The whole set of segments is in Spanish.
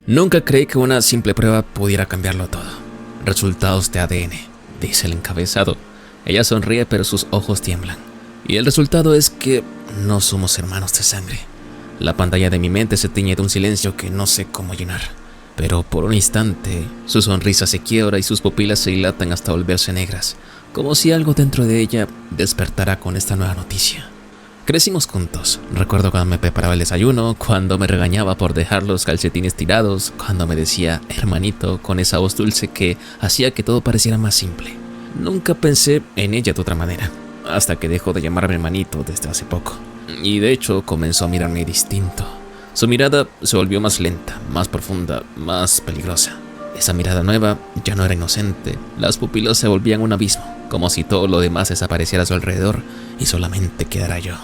Nunca creí que una simple prueba pudiera cambiarlo todo. Resultados de ADN, dice el encabezado. Ella sonríe pero sus ojos tiemblan. Y el resultado es que no somos hermanos de sangre. La pantalla de mi mente se tiñe de un silencio que no sé cómo llenar. Pero por un instante, su sonrisa se quiebra y sus pupilas se dilatan hasta volverse negras, como si algo dentro de ella despertara con esta nueva noticia. Crecimos juntos. Recuerdo cuando me preparaba el desayuno, cuando me regañaba por dejar los calcetines tirados, cuando me decía hermanito con esa voz dulce que hacía que todo pareciera más simple. Nunca pensé en ella de otra manera, hasta que dejó de llamarme hermanito desde hace poco. Y de hecho comenzó a mirarme distinto. Su mirada se volvió más lenta, más profunda, más peligrosa. Esa mirada nueva ya no era inocente. Las pupilas se volvían un abismo, como si todo lo demás desapareciera a su alrededor y solamente quedara yo.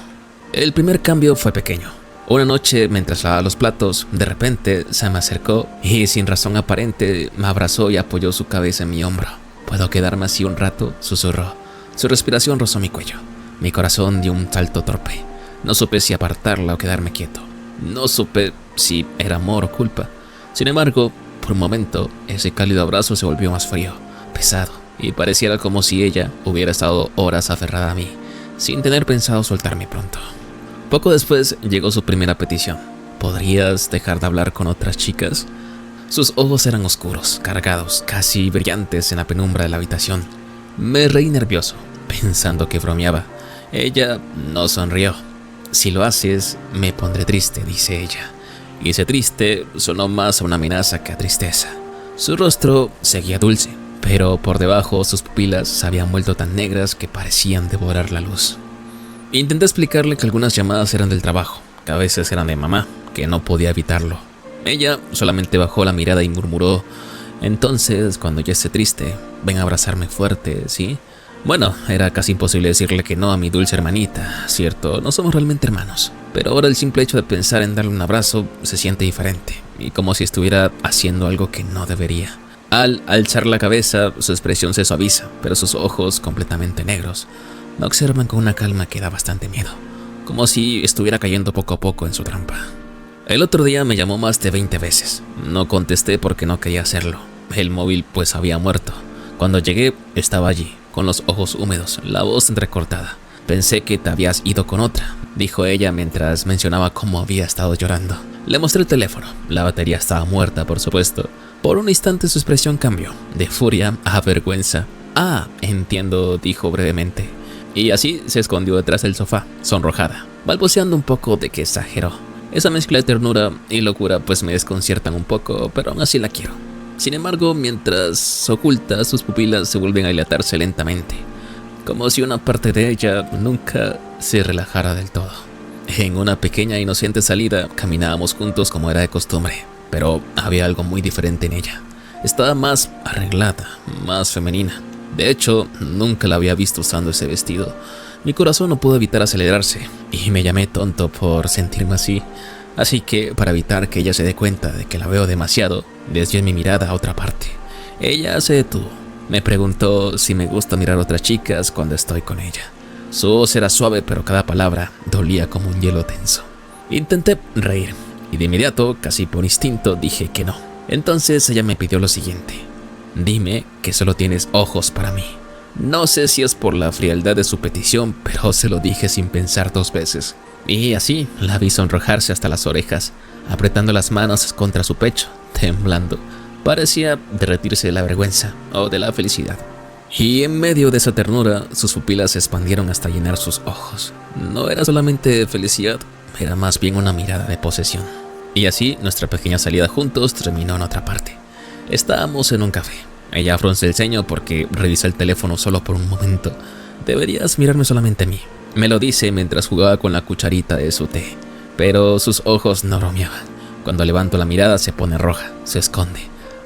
El primer cambio fue pequeño. Una noche, mientras lavaba los platos, de repente se me acercó y sin razón aparente me abrazó y apoyó su cabeza en mi hombro. ¿Puedo quedarme así un rato?, susurró. Su respiración rozó mi cuello. Mi corazón dio un salto torpe. No supe si apartarla o quedarme quieto. No supe si era amor o culpa. Sin embargo, por un momento, ese cálido abrazo se volvió más frío, pesado, y pareciera como si ella hubiera estado horas aferrada a mí, sin tener pensado soltarme pronto. Poco después llegó su primera petición. ¿Podrías dejar de hablar con otras chicas? Sus ojos eran oscuros, cargados, casi brillantes en la penumbra de la habitación. Me reí nervioso, pensando que bromeaba. Ella no sonrió. Si lo haces, me pondré triste, dice ella. Y ese triste sonó más a una amenaza que a tristeza. Su rostro seguía dulce, pero por debajo sus pupilas se habían vuelto tan negras que parecían devorar la luz. Intenté explicarle que algunas llamadas eran del trabajo, que a veces eran de mamá, que no podía evitarlo. Ella solamente bajó la mirada y murmuró: entonces, cuando ya esté triste, ven a abrazarme fuerte, ¿sí? Bueno, era casi imposible decirle que no a mi dulce hermanita, cierto, no somos realmente hermanos. Pero ahora el simple hecho de pensar en darle un abrazo se siente diferente, y como si estuviera haciendo algo que no debería. Al alzar la cabeza, su expresión se suaviza, pero sus ojos, completamente negros, me observan con una calma que da bastante miedo, como si estuviera cayendo poco a poco en su trampa. El otro día me llamó más de 20 veces. No contesté porque no quería hacerlo. El móvil pues había muerto. Cuando llegué, estaba allí, con los ojos húmedos, la voz entrecortada. Pensé que te habías ido con otra, dijo ella mientras mencionaba cómo había estado llorando. Le mostré el teléfono. La batería estaba muerta, por supuesto. Por un instante su expresión cambió, de furia a vergüenza. Ah, entiendo, dijo brevemente. Y así se escondió detrás del sofá, sonrojada, balbuceando un poco de que exageró. Esa mezcla de ternura y locura pues me desconciertan un poco, pero aún así la quiero. Sin embargo, mientras oculta, sus pupilas se vuelven a dilatarse lentamente, como si una parte de ella nunca se relajara del todo. En una pequeña e inocente salida, caminábamos juntos como era de costumbre, pero había algo muy diferente en ella. Estaba más arreglada, más femenina. De hecho, nunca la había visto usando ese vestido. Mi corazón no pudo evitar acelerarse, y me llamé tonto por sentirme así. Así que, para evitar que ella se dé cuenta de que la veo demasiado, desvié mi mirada a otra parte. Ella se detuvo. Me preguntó si me gusta mirar a otras chicas cuando estoy con ella. Su voz era suave, pero cada palabra dolía como un hielo tenso. Intenté reír, y de inmediato, casi por instinto, dije que no. Entonces ella me pidió lo siguiente: dime que solo tienes ojos para mí. No sé si es por la frialdad de su petición, pero se lo dije sin pensar dos veces. Y así la vi sonrojarse hasta las orejas, apretando las manos contra su pecho, temblando. Parecía derretirse de la vergüenza o de la felicidad. Y en medio de esa ternura, sus pupilas se expandieron hasta llenar sus ojos. No era solamente felicidad, era más bien una mirada de posesión. Y así nuestra pequeña salida juntos terminó en otra parte. Estábamos en un café. Ella frunce el ceño porque revisé el teléfono solo por un momento. Deberías mirarme solamente a mí, me lo dice mientras jugaba con la cucharita de su té. Pero sus ojos no bromeaban. Cuando levanto la mirada se pone roja, se esconde.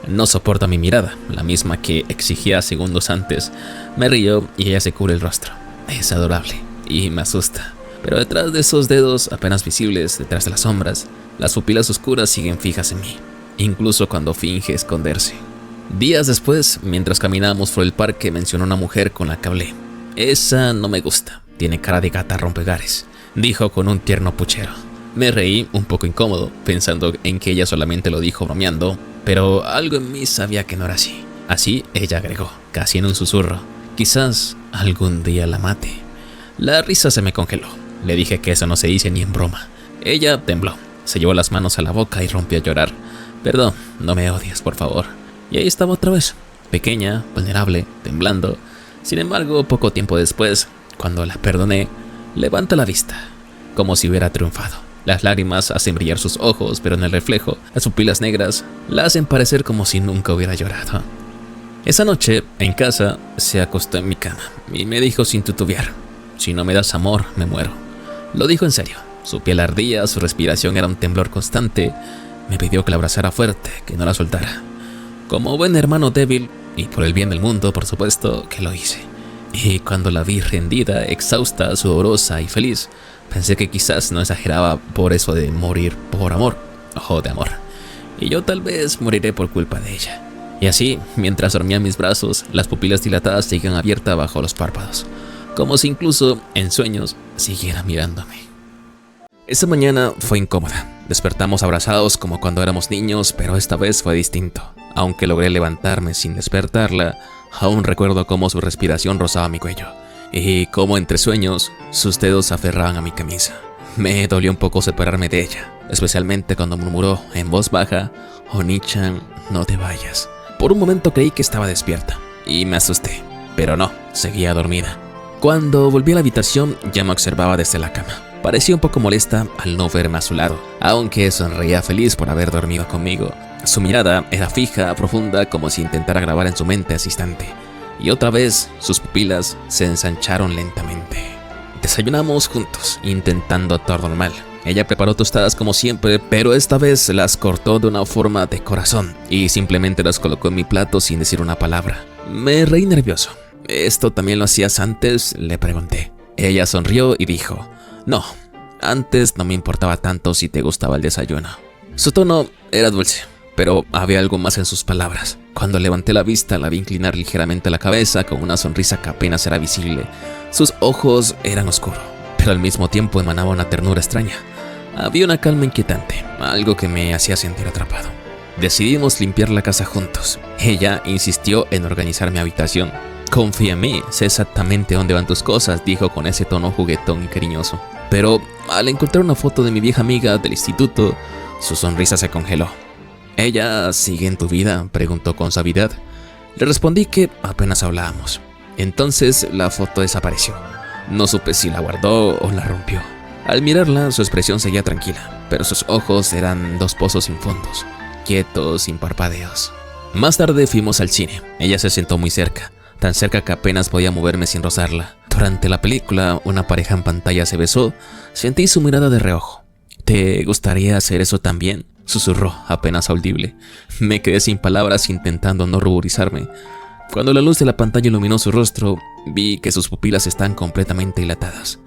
No soporta mi mirada, la misma que exigía segundos antes. Me río y ella se cubre el rostro. Es adorable y me asusta. Pero detrás de esos dedos apenas visibles, detrás de las sombras, las pupilas oscuras siguen fijas en mí, incluso cuando finge esconderse. Días después, mientras caminábamos por el parque, mencionó una mujer con la que hablé. Esa no me gusta, tiene cara de gata rompegares, dijo con un tierno puchero. Me reí un poco incómodo, pensando en que ella solamente lo dijo bromeando, pero algo en mí sabía que no era así. Así ella agregó, casi en un susurro: quizás algún día la mate. La risa se me congeló. Le dije que eso no se dice ni en broma. Ella tembló, se llevó las manos a la boca y rompió a llorar. Perdón, no me odies, por favor. Y ahí estaba otra vez, pequeña, vulnerable, temblando. Sin embargo, poco tiempo después, cuando la perdoné, levanta la vista, como si hubiera triunfado. Las lágrimas hacen brillar sus ojos, pero en el reflejo, las pupilas negras la hacen parecer como si nunca hubiera llorado. Esa noche, en casa, se acostó en mi cama y me dijo sin titubear: si no me das amor, me muero. Lo dijo en serio. Su piel ardía, su respiración era un temblor constante. Me pidió que la abrazara fuerte, que no la soltara. Como buen hermano débil, y por el bien del mundo, por supuesto, que lo hice. Y cuando la vi rendida, exhausta, sudorosa y feliz, pensé que quizás no exageraba por eso de morir por amor, o de amor. Y yo tal vez moriré por culpa de ella. Y así, mientras dormía en mis brazos, las pupilas dilatadas seguían abiertas bajo los párpados, como si incluso en sueños siguiera mirándome. Esa mañana fue incómoda. Despertamos abrazados como cuando éramos niños, pero esta vez fue distinto. Aunque logré levantarme sin despertarla, aún recuerdo cómo su respiración rozaba mi cuello y cómo entre sueños sus dedos se aferraban a mi camisa. Me dolió un poco separarme de ella, especialmente cuando murmuró en voz baja: Oni-chan, no te vayas. Por un momento creí que estaba despierta y me asusté, pero no, seguía dormida. Cuando volví a la habitación ya me observaba desde la cama. Parecía un poco molesta al no verme a su lado, aunque sonreía feliz por haber dormido conmigo. Su mirada era fija, profunda, como si intentara grabar en su mente ese instante. Y otra vez sus pupilas se ensancharon lentamente. Desayunamos juntos, intentando actuar normal. Ella preparó tostadas como siempre, pero esta vez las cortó de una forma de corazón y simplemente las colocó en mi plato sin decir una palabra. Me reí nervioso. ¿Esto también lo hacías antes?, le pregunté. Ella sonrió y dijo: no, antes no me importaba tanto si te gustaba el desayuno. Su tono era dulce, pero había algo más en sus palabras. Cuando levanté la vista, la vi inclinar ligeramente la cabeza con una sonrisa que apenas era visible. Sus ojos eran oscuros, pero al mismo tiempo emanaba una ternura extraña. Había una calma inquietante, algo que me hacía sentir atrapado. Decidimos limpiar la casa juntos. Ella insistió en organizar mi habitación. Confía en mí, sé exactamente dónde van tus cosas, dijo con ese tono juguetón y cariñoso. Pero al encontrar una foto de mi vieja amiga del instituto, su sonrisa se congeló. ¿Ella sigue en tu vida?, preguntó con suavidad. Le respondí que apenas hablábamos. Entonces la foto desapareció. No supe si la guardó o la rompió. Al mirarla, su expresión seguía tranquila, pero sus ojos eran dos pozos sin fondos, quietos, sin parpadeos. Más tarde fuimos al cine. Ella se sentó muy cerca, tan cerca que apenas podía moverme sin rozarla. Durante la película, una pareja en pantalla se besó. Sentí su mirada de reojo. ¿Te gustaría hacer eso también?, susurró, apenas audible. Me quedé sin palabras, intentando no ruborizarme. Cuando la luz de la pantalla iluminó su rostro, vi que sus pupilas estaban completamente dilatadas.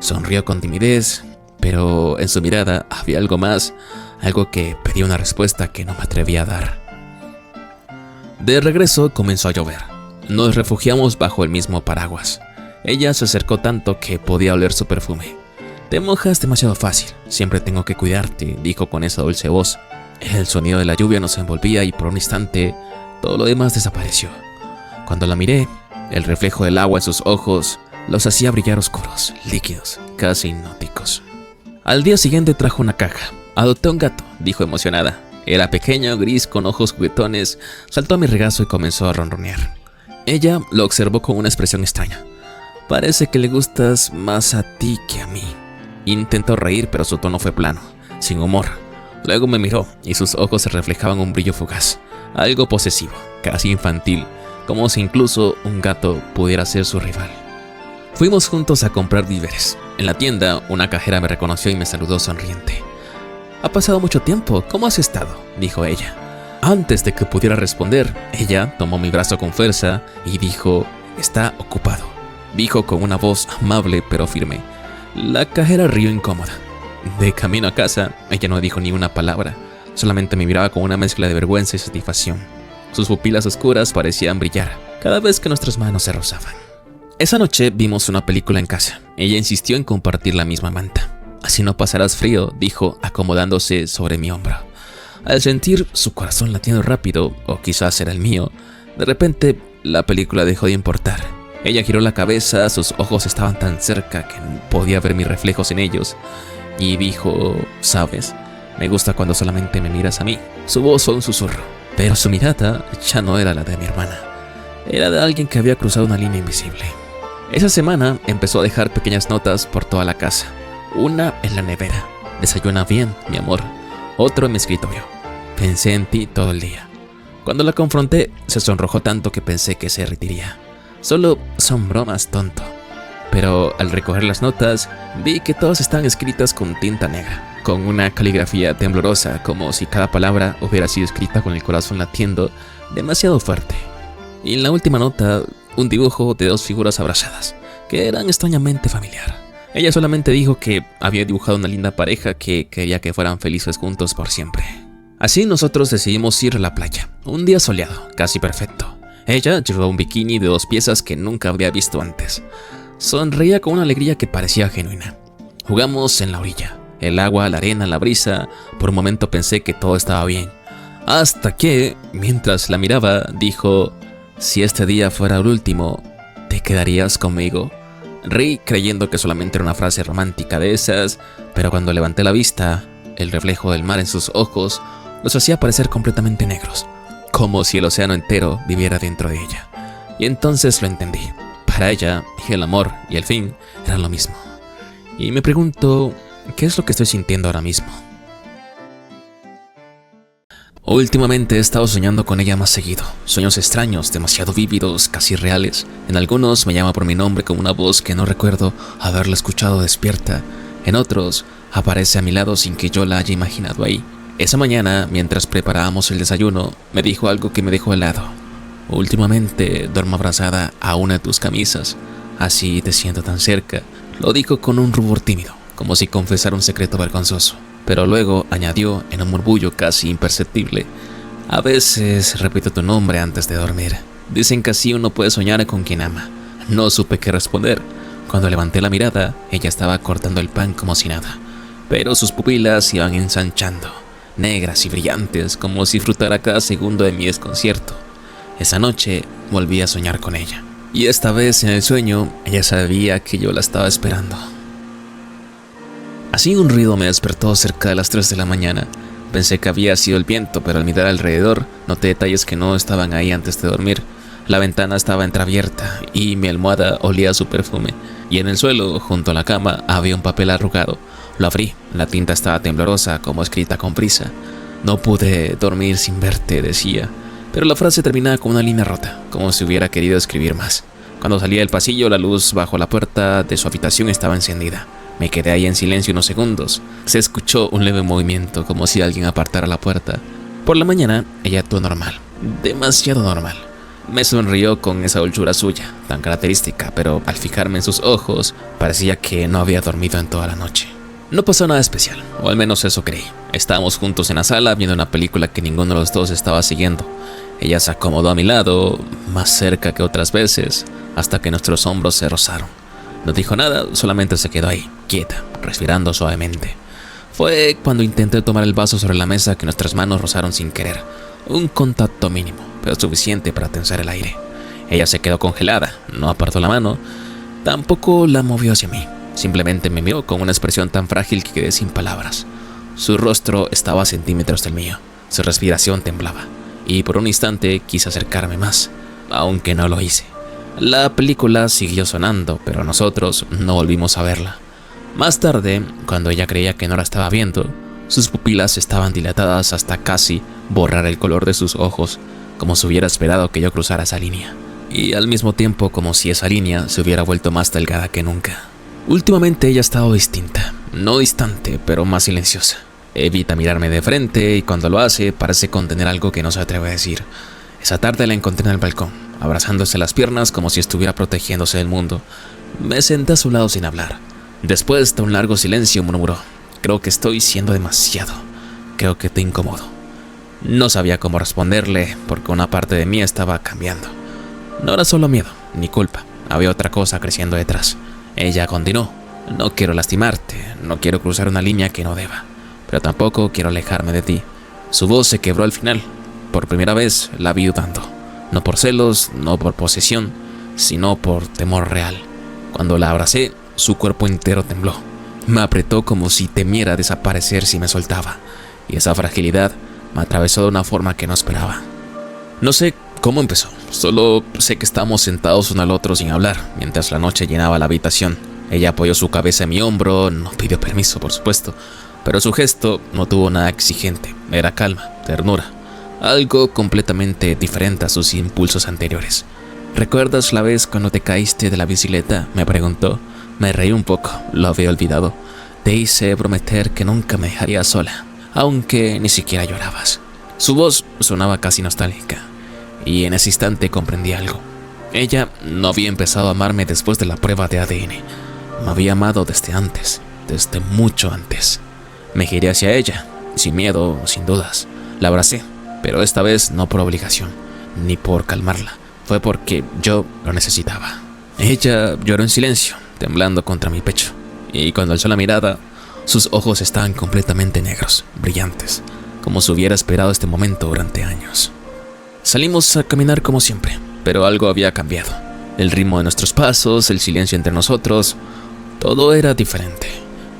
Sonrió con timidez, pero en su mirada había algo más, algo que pedía una respuesta que no me atrevía a dar. De regreso comenzó a llover. Nos refugiamos bajo el mismo paraguas. Ella se acercó tanto que podía oler su perfume. Te mojas demasiado fácil, siempre tengo que cuidarte, dijo con esa dulce voz. El sonido de la lluvia nos envolvía y por un instante todo lo demás desapareció. Cuando la miré, el reflejo del agua en sus ojos los hacía brillar oscuros, líquidos, casi hipnóticos. Al día siguiente trajo una caja. Adopté un gato, dijo emocionada. Era pequeño, gris, con ojos juguetones. Saltó a mi regazo y comenzó a ronronear. Ella lo observó con una expresión extraña. Parece que le gustas más a ti que a mí. Intentó reír, pero su tono fue plano, sin humor. Luego me miró y sus ojos se reflejaban un brillo fugaz, algo posesivo, casi infantil, como si incluso un gato pudiera ser su rival. Fuimos juntos a comprar víveres. En la tienda, una cajera me reconoció y me saludó sonriente. «Ha pasado mucho tiempo, ¿cómo has estado?», dijo ella. Antes de que pudiera responder, ella tomó mi brazo con fuerza y dijo: «Está ocupado», dijo con una voz amable pero firme. La cajera rió incómoda. De camino a casa, ella no dijo ni una palabra, solamente me miraba con una mezcla de vergüenza y satisfacción. Sus pupilas oscuras parecían brillar cada vez que nuestras manos se rozaban. Esa noche vimos una película en casa. Ella insistió en compartir la misma manta. así no pasarás frío, dijo acomodándose sobre mi hombro. Al sentir su corazón latiendo rápido, o quizás era el mío, de repente la película dejó de importar. Ella giró la cabeza, sus ojos estaban tan cerca que podía ver mis reflejos en ellos, y dijo: ¿sabes? Me gusta cuando solamente me miras a mí. Su voz fue un susurro, pero su mirada ya no era la de mi hermana. Era de alguien que había cruzado una línea invisible. Esa semana empezó a dejar pequeñas notas por toda la casa. Una en la nevera: desayuna bien, mi amor. Otro en mi escritorio: pensé en ti todo el día. Cuando la confronté, se sonrojó tanto que pensé que se reiría. Solo son bromas, tonto. Pero al recoger las notas, vi que todas estaban escritas con tinta negra, con una caligrafía temblorosa, como si cada palabra hubiera sido escrita con el corazón latiendo demasiado fuerte. Y en la última nota, un dibujo de dos figuras abrazadas, que eran extrañamente familiar. Ella solamente dijo que había dibujado una linda pareja que quería que fueran felices juntos por siempre. Así nosotros decidimos ir a la playa, un día soleado, casi perfecto. Ella llevaba un bikini de 2 piezas que nunca había visto antes. Sonreía con una alegría que parecía genuina. Jugamos en la orilla, el agua, la arena, la brisa. Por un momento pensé que todo estaba bien, hasta que, mientras la miraba, dijo: si este día fuera el último, ¿te quedarías conmigo? Reí creyendo que solamente era una frase romántica de esas, pero cuando levanté la vista, el reflejo del mar en sus ojos los hacía parecer completamente negros, como si el océano entero viviera dentro de ella. Y entonces lo entendí. Para ella, el amor y el fin eran lo mismo. Y me pregunto, ¿qué es lo que estoy sintiendo ahora mismo? Últimamente he estado soñando con ella más seguido. Sueños extraños, demasiado vívidos, casi reales. En algunos me llama por mi nombre con una voz que no recuerdo haberla escuchado despierta. En otros, aparece a mi lado sin que yo la haya imaginado ahí. Esa mañana, mientras preparábamos el desayuno, me dijo algo que me dejó helado. Últimamente duermo abrazada a una de tus camisas, así te siento tan cerca. Lo dijo con un rubor tímido, como si confesara un secreto vergonzoso. Pero luego añadió en un murmullo casi imperceptible: a veces repito tu nombre antes de dormir. Dicen que así uno puede soñar con quien ama. No supe qué responder. Cuando levanté la mirada, ella estaba cortando el pan como si nada, pero sus pupilas iban ensanchando, negras y brillantes, como si disfrutara cada segundo de mi desconcierto. Esa noche volví a soñar con ella, y esta vez en el sueño ella sabía que yo la estaba esperando. Así un ruido me despertó cerca de las 3 de la mañana. Pensé que había sido el viento, pero al mirar alrededor noté detalles que no estaban ahí antes de dormir. La ventana estaba entreabierta y mi almohada olía a su perfume, y en el suelo, junto a la cama, había un papel arrugado. Lo abrí, la tinta estaba temblorosa, como escrita con prisa. No pude dormir sin verte, decía, pero la frase terminaba con una línea rota, como si hubiera querido escribir más. Cuando salí del pasillo, la luz bajo la puerta de su habitación estaba encendida. Me quedé ahí en silencio unos segundos. Se escuchó un leve movimiento, como si alguien apartara la puerta. Por la mañana, ella actuó normal, demasiado normal. Me sonrió con esa dulzura suya, tan característica, pero al fijarme en sus ojos, parecía que no había dormido en toda la noche. No pasó nada especial, o al menos eso creí. Estábamos juntos en la sala viendo una película que ninguno de los dos estaba siguiendo. Ella se acomodó a mi lado, más cerca que otras veces, hasta que nuestros hombros se rozaron. No dijo nada, solamente se quedó ahí, quieta, respirando suavemente. Fue cuando intenté tomar el vaso sobre la mesa que nuestras manos rozaron sin querer. Un contacto mínimo, pero suficiente para tensar el aire. Ella se quedó congelada, no apartó la mano, tampoco la movió hacia mí. Simplemente me miró con una expresión tan frágil que quedé sin palabras. Su rostro estaba a centímetros del mío, su respiración temblaba, y por un instante quise acercarme más, aunque no lo hice. La película siguió sonando, pero nosotros no volvimos a verla. Más tarde, cuando ella creía que no la estaba viendo, sus pupilas estaban dilatadas hasta casi borrar el color de sus ojos, como si hubiera esperado que yo cruzara esa línea, y al mismo tiempo como si esa línea se hubiera vuelto más delgada que nunca. Últimamente ella ha estado distinta, no distante, pero más silenciosa. Evita mirarme de frente y cuando lo hace parece contener algo que no se atreve a decir. Esa tarde la encontré en el balcón, abrazándose las piernas como si estuviera protegiéndose del mundo. Me senté a su lado sin hablar. Después de un largo silencio murmuró: creo que estoy siendo demasiado. Creo que te incomodo. No sabía cómo responderle porque una parte de mí estaba cambiando. No era solo miedo, ni culpa. Había otra cosa creciendo detrás. Ella continuó: No quiero lastimarte, no quiero cruzar una línea que no deba, pero tampoco quiero alejarme de ti. Su voz se quebró al final. Por primera vez la vi dudando, no por celos, no por posesión, sino por temor real. Cuando la abracé, su cuerpo entero tembló. Me apretó como si temiera desaparecer si me soltaba, y esa fragilidad me atravesó de una forma que no esperaba. No sé cómo empezó, solo sé que estábamos sentados uno al otro sin hablar, mientras la noche llenaba la habitación. Ella apoyó su cabeza en mi hombro, no pidió permiso, por supuesto, pero su gesto no tuvo nada exigente, era calma, ternura, algo completamente diferente a sus impulsos anteriores. ¿Recuerdas la vez cuando te caíste de la bicicleta?, me preguntó. Me reí un poco, lo había olvidado. Te hice prometer que nunca me dejaría sola, aunque ni siquiera llorabas. Su voz sonaba casi nostálgica, y en ese instante comprendí algo. Ella no había empezado a amarme después de la prueba de ADN. Me había amado desde antes, desde mucho antes. Me giré hacia ella, sin miedo, sin dudas. La abracé, pero esta vez no por obligación, ni por calmarla. Fue porque yo lo necesitaba. Ella lloró en silencio, temblando contra mi pecho, y cuando alzó la mirada, sus ojos estaban completamente negros, brillantes, como si hubiera esperado este momento durante años. Salimos a caminar como siempre, pero algo había cambiado. El ritmo de nuestros pasos, el silencio entre nosotros, todo era diferente.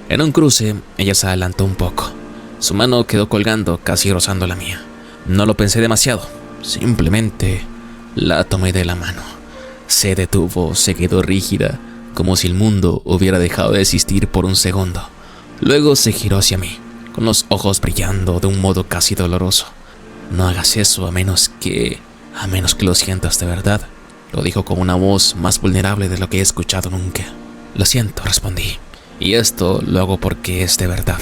En un cruce, ella se adelantó un poco. Su mano quedó colgando, casi rozando la mía. No lo pensé demasiado, simplemente la tomé de la mano. Se detuvo, se quedó rígida, como si el mundo hubiera dejado de existir por un segundo. Luego se giró hacia mí, con los ojos brillando de un modo casi doloroso. No hagas eso a menos que lo sientas de verdad, lo dijo con una voz más vulnerable de lo que he escuchado nunca. Lo siento, respondí, y esto lo hago porque es de verdad.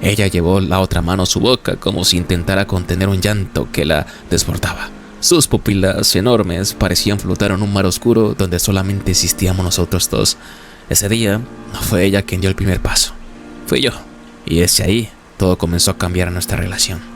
Ella llevó la otra mano a su boca como si intentara contener un llanto que la desbordaba. Sus pupilas enormes parecían flotar en un mar oscuro donde solamente existíamos nosotros dos. Ese día no fue ella quien dio el primer paso, fui yo. Y desde ahí todo comenzó a cambiar en nuestra relación.